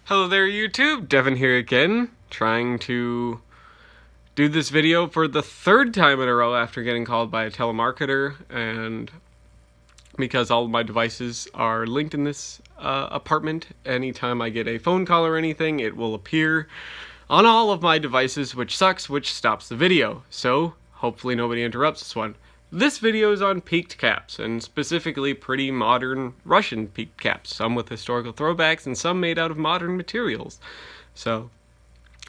Hello there YouTube, Devin here again, trying to do this video for the third time in a row after getting called by a telemarketer, and because all of my devices are linked in this apartment, anytime I get a phone call or anything, it will appear on all of my devices, which sucks, which stops the video, so hopefully nobody interrupts this one. This video is on peaked caps, and specifically pretty modern Russian peaked caps, some with historical throwbacks and some made out of modern materials. So,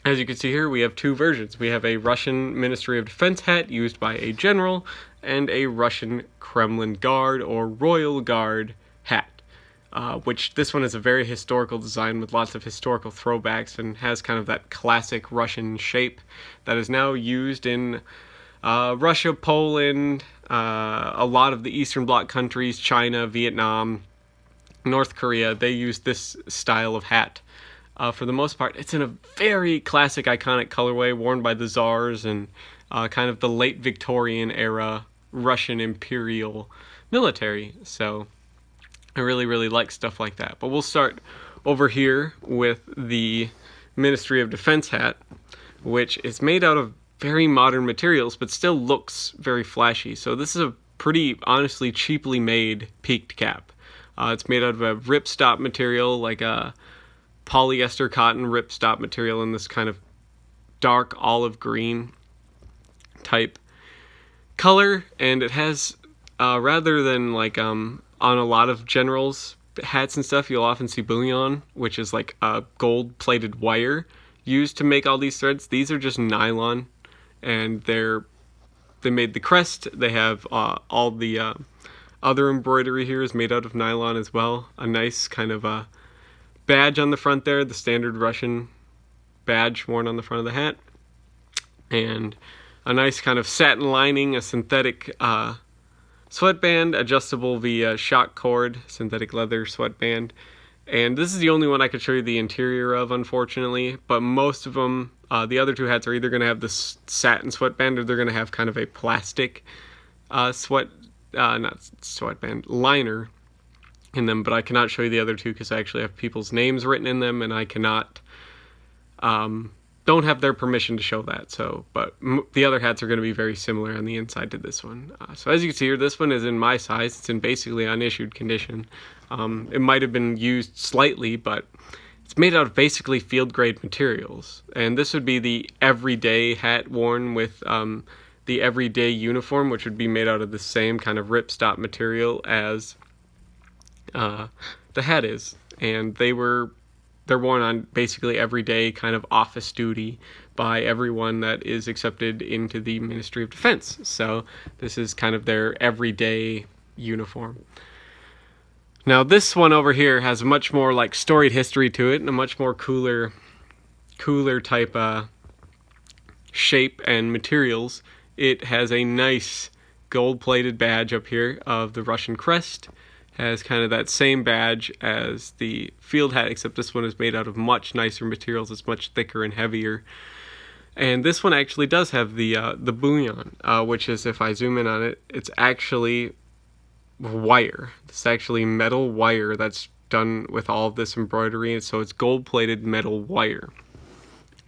as you can see here, we have two versions. We have a Russian Ministry of Defense hat used by a general, and a Russian Kremlin Guard or Royal Guard hat. Which this one is a very historical design with lots of historical throwbacks and has kind of that classic Russian shape that is now used in Russia, Poland, a lot of the Eastern Bloc countries, China, Vietnam, North Korea. They use this style of hat for the most part. It's in a very classic, iconic colorway worn by the czars and kind of the late Victorian era Russian imperial military. So I really like stuff like that. But we'll start over here with the Ministry of Defense hat, which is made out of very modern materials, but still looks very flashy. So this is a pretty, honestly, cheaply made peaked cap. It's made out of a ripstop material, like a polyester cotton ripstop material in this kind of dark olive green type color, and it has, rather than like on a lot of generals' hats and stuff, you'll often see bullion, which is like a gold-plated wire used to make all these threads. These are just nylon. And they made the crest. They have all the other embroidery here is made out of nylon as well. A nice kind of a badge on the front there, the standard Russian badge worn on the front of the hat. And a nice kind of satin lining, a synthetic sweatband, adjustable via shock cord, synthetic leather sweatband. And this is the only one I could show you the interior of, unfortunately. But most of them, the other two hats are either going to have this satin sweatband or they're going to have kind of a plastic not sweatband, liner in them. But I cannot show you the other two because I actually have people's names written in them, and I cannot, don't have their permission to show that. So, but the other hats are going to be very similar on the inside to this one. So as you can see here, this one is in my size. It's in basically unissued condition. It might have been used slightly, but it's made out of basically field-grade materials. And this would be the everyday hat worn with the everyday uniform, which would be made out of the same kind of ripstop material as the hat is. And they're worn on basically everyday kind of office duty by everyone that is accepted into the Ministry of Defense. So this is kind of their everyday uniform. Now this one over here has a much more like storied history to it and a much more cooler type shape and materials. It has a nice gold-plated badge up here of the Russian crest. Has kind of that same badge as the field hat, except this one is made out of much nicer materials. It's much thicker and heavier. And this one actually does have the bullion, which is, if I zoom in on it, it's actually wire. It's actually metal wire that's done with all of this embroidery, and so it's gold-plated metal wire.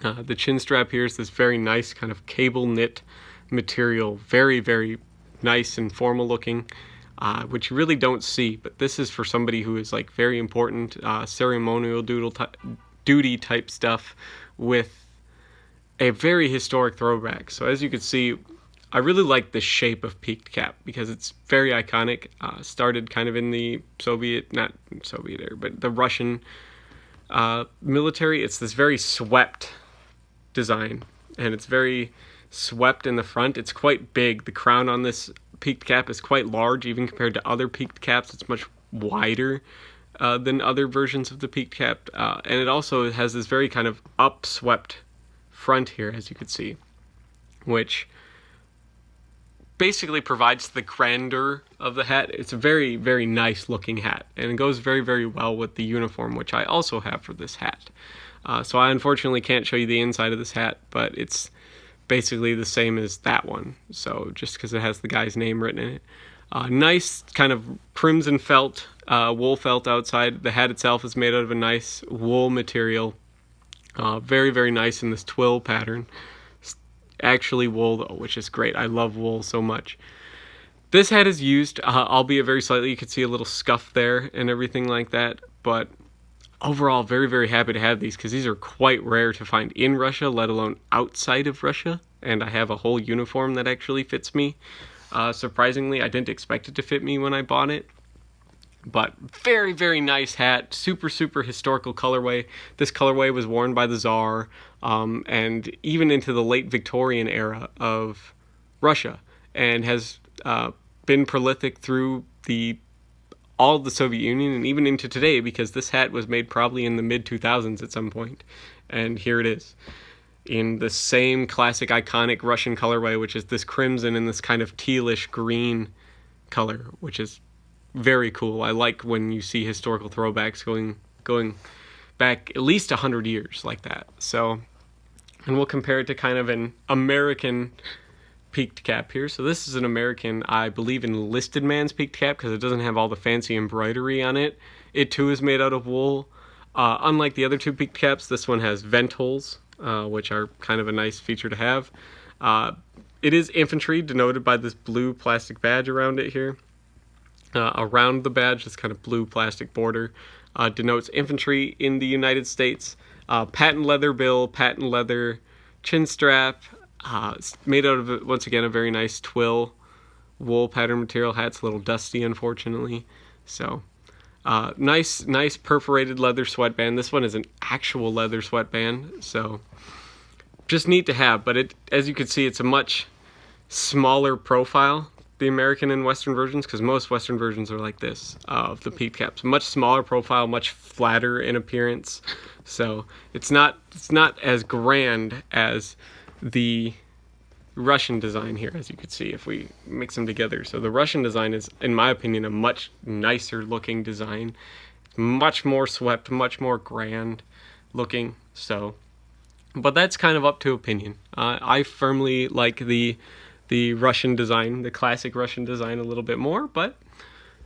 The chin strap here is this very nice kind of cable knit material, very nice and formal looking, which you really don't see, but this is for somebody who is like very important, ceremonial duty type stuff with a very historic throwback. So as you can see, I really like the shape of peaked cap because it's very iconic. Started kind of in the not Soviet era, but the Russian military. It's this very swept design, and it's very swept in the front. It's quite big. The crown on this peaked cap is quite large, even compared to other peaked caps. It's much wider than other versions of the peaked cap, and it also has this very kind of upswept front here, as you can see, which basically provides the grandeur of the hat. It's a very nice looking hat, and it goes very well with the uniform, which I also have for this hat. So I unfortunately can't show you the inside of this hat, but it's basically the same as that one, so just because it has the guy's name written in it. Nice kind of crimson felt, wool felt outside. The hat itself is made out of a nice wool material. Very, very nice in this twill pattern. It's actually wool though, which is great. I love wool so much. This hat is used, albeit very slightly. You can see a little scuff there and everything like that. But overall, very, very happy to have these because these are quite rare to find in Russia, let alone outside of Russia. And I have a whole uniform that actually fits me. Surprisingly, I didn't expect it to fit me when I bought it. But very, very nice hat. Super, super historical colorway. This colorway was worn by the Tsar and even into the late Victorian era of Russia, and has been prolific through all of the Soviet Union and even into today, because this hat was made probably in the mid-2000s at some point. And here it is in the same classic iconic Russian colorway, which is this crimson and this kind of tealish green color, which is very cool. I like when you see historical throwbacks going back at least 100 years like that. So, and we'll compare it to kind of an American peaked cap here. So this is an American, I believe, enlisted man's peaked cap because it doesn't have all the fancy embroidery on it. It too is made out of wool. Unlike the other two peaked caps, this one has vent holes, which are kind of a nice feature to have. It is infantry, denoted by this blue plastic badge around it here. Around the badge, this kind of blue plastic border denotes infantry in the United States. Patent leather bill, patent leather chin strap. It's made out of, once again, a very nice twill wool pattern material. Hat's a little dusty, unfortunately. So, nice perforated leather sweatband. This one is an actual leather sweatband, so just neat to have. But it, as you can see, it's a much smaller profile, the American and Western versions, because most Western versions are like this of the peaked caps. Much smaller profile, much flatter in appearance. So it's not as grand as the Russian design here, as you can see if we mix them together. So the Russian design is, in my opinion, a much nicer looking design, much more swept, much more grand looking. So, but that's kind of up to opinion. I firmly like the Russian design, the classic Russian design, a little bit more, but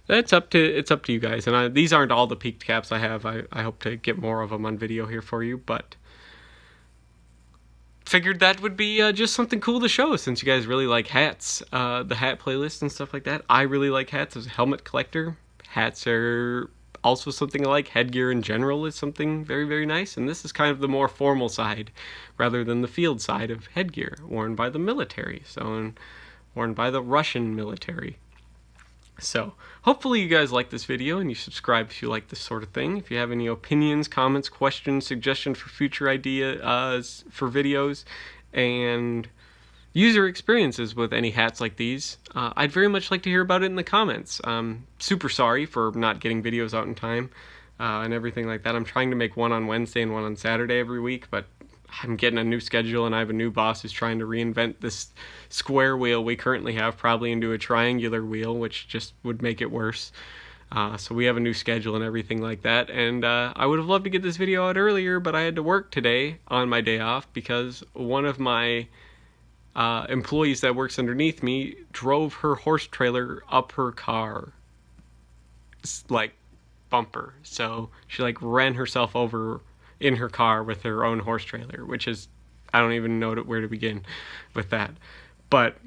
it's up to you guys. And these aren't all the peaked caps I have. I hope to get more of them on video here for you, but figured that would be just something cool to show, since you guys really like hats, the hat playlist and stuff like that. I really like hats as a helmet collector. Hats are also something I like. Headgear in general is something very, very nice, and this is kind of the more formal side rather than the field side of headgear worn by the military, and worn by the Russian military. So hopefully you guys like this video and you subscribe if you like this sort of thing. If you have any opinions, comments, questions, suggestions for future ideas for videos, and user experiences with any hats like these, I'd very much like to hear about it in the comments. Super sorry for not getting videos out in time and everything like that. I'm trying to make one on Wednesday and one on Saturday every week, but I'm getting a new schedule and I have a new boss who's trying to reinvent this square wheel we currently have probably into a triangular wheel, which just would make it worse. So we have a new schedule and everything like that, and I would have loved to get this video out earlier, but I had to work today on my day off because one of my employees that works underneath me drove her horse trailer up her car, like bumper. So she like ran herself over in her car with her own horse trailer, which is, I don't even know where to begin with that. But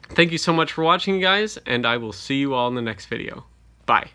thank you so much for watching, guys, and I will see you all in the next video. Bye.